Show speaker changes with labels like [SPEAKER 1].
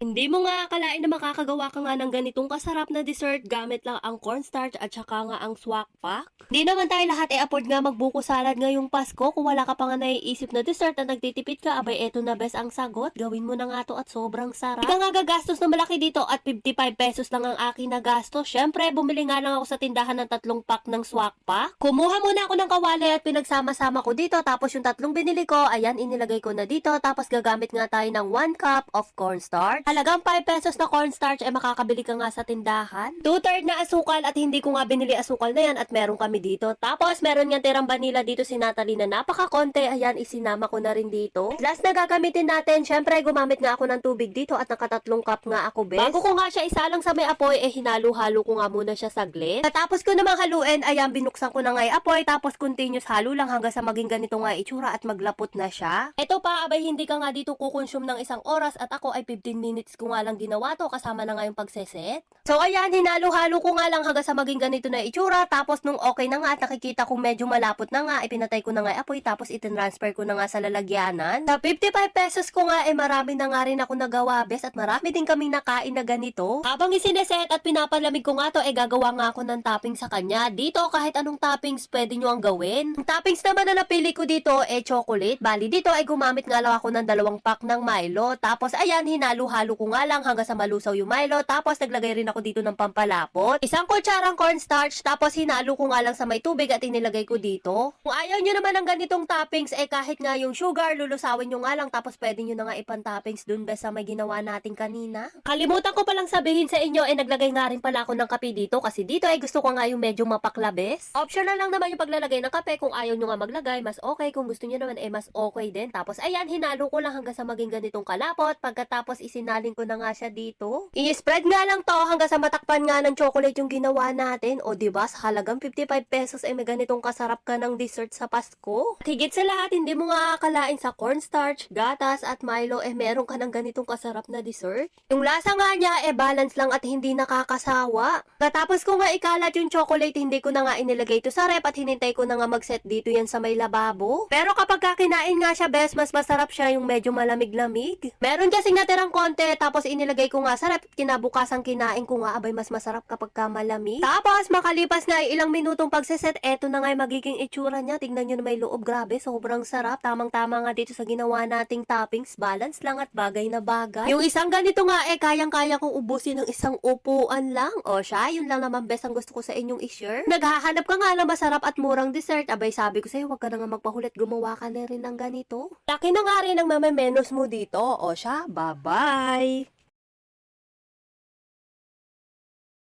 [SPEAKER 1] Hindi mo nga akalain na makakagawa ka nga ng ganitong kasarap na dessert gamit lang ang cornstarch at saka nga ang swak pak? Hindi naman tayo lahat afford nga magbuko salad ngayong Pasko. Kung wala ka pa nga naiisip na dessert na nagtitipid ka, abay eto na best ang sagot. Gawin mo na nga to at sobrang sarap. Hindi ka nga gagastos na malaki dito at 55 pesos lang ang akin na gastos. Syempre, bumili nga lang ako sa tindahan ng 3 pack ng swak pak. Kumuha muna ako ng kawali at pinagsama-sama ko dito. Tapos yung 3 binili ko, ayan, inilagay ko na dito. Tapos gagamit nga tayo ng 1 cup of cornstarch. Halagang 5 pesos na cornstarch ay makakabili ka nga sa tindahan. 2/3 na asukal at hindi ko nga binili asukal na yan at meron kami dito. Tapos meron nga tirang vanilla dito si Natalie na napaka-konti. Ayan, isinama ko na rin dito. Last na gagamitin natin, syempre gumamit nga ako ng tubig dito at naka 3 cup nga ako, bes. Bago ko nga siya isalang sa may apoy, hinalo-halo ko nga muna siya saglit. Tapos ko namang haluin, ayan, binuksan ko na nga yung apoy tapos continuous halo lang hanggang sa maging ganito nga itsura at maglapot na siya. Ito pa, abay hindi ka nga dito kukonsume ng 1 oras at ako ay 15 minutes ko nga lang ginawa to kasama na nga yung pagseset. So ayan, hinalo-halo ko nga lang hanggang sa maging ganito na itsura. Tapos nung okay na nga at nakikita kong medyo malapot na nga, ipinatay ko na nga yung apoy tapos itinransfer ko na nga sa lalagyanan. Sa 55 pesos ko nga, marami na nga rin ako nagawa, bes, at marami din kaming nakain na ganito. Habang isineset at pinapalamig ko nga to, gagawa nga ako ng topping sa kanya. Dito, kahit anong toppings pwede nyo ang gawin. Ang toppings naman na napili ko dito, chocolate. Bali, dito ay gumamit nga lang ako ng 2 pack ng Milo. Tapos ayan, hinalo-halo ko nga lang hanggang sa malusaw yung Milo. Tapos naglagay rin ako dito ng pampalapot. 1 kutsarang cornstarch. Tapos hinalo ko nga lang sa may tubig at inilagay ko dito. Kung ayaw nyo naman ng ganitong toppings, kahit nga yung sugar, lulusawin nyo nga lang. Tapos pwede nyo na nga ipan-toppings dun ba sa may ginawa natin kanina. Kalimutan ko palang sabihin sa inyo, naglagay nga rin pala ako ng kape dito. Kasi dito gusto ko nga yung medyo mapaklabes. Optional lang naman yung paglalagay ng kape. Kung ayaw nyo nga maglagay, mas okay. Kung gusto nyo naman, mas okay din. Tapos ayan, hinalo ko lang hanggang sa maging ganitong kalapot. Pagkatapos isinaling ko na nga siya dito. I-spread nga lang to hanggang sa matakpan nga ng chocolate yung ginawa natin. O diba, sa halagang 55 pesos may ganitong kasarap ka ng dessert sa Pasko. At higit sa lahat, hindi mo nga akalain sa cornstarch, gatas at Milo meron ka ng ganitong kasarap na dessert. Yung lasa nga niya balance lang at hindi nakakasawa. Katapos ko nga ikalat yung chocolate, hindi ko na nga inilagay ito sa rep at hinintay ko na nga mag-set dito yan sa may lababo. Pero kapag kinain nga siya, bes, mas masarap siya yung medyo malamig-lamig. Meron kasing natirang konti, tapos inilagay ko nga sa rep, kinabukasan kinain ko nga, abay mas masarap kapag malamig. Tapos makalipas na ilang minutong pagseset, eto na nga yung magiging itsura niya. Tingnan nyo na may loob, grabe, sobrang sarap. Tamang-tama nga dito sa ginawa nating toppings, balance lang at bagay na bagay. Yung isang ganito nga kayang-kaya kong ubusin ng isang upuan lang. O siya, yun lang naman best ang gusto ko sa inyong i-share. Naghahanap ka nga ng masarap at murang dessert, abay sabi ko sa'yo, wag ka na nga magpahulit, gumawa ka na rin ng ganito. Laki na nga rin ang menos mo dito. O siya, bye-bye!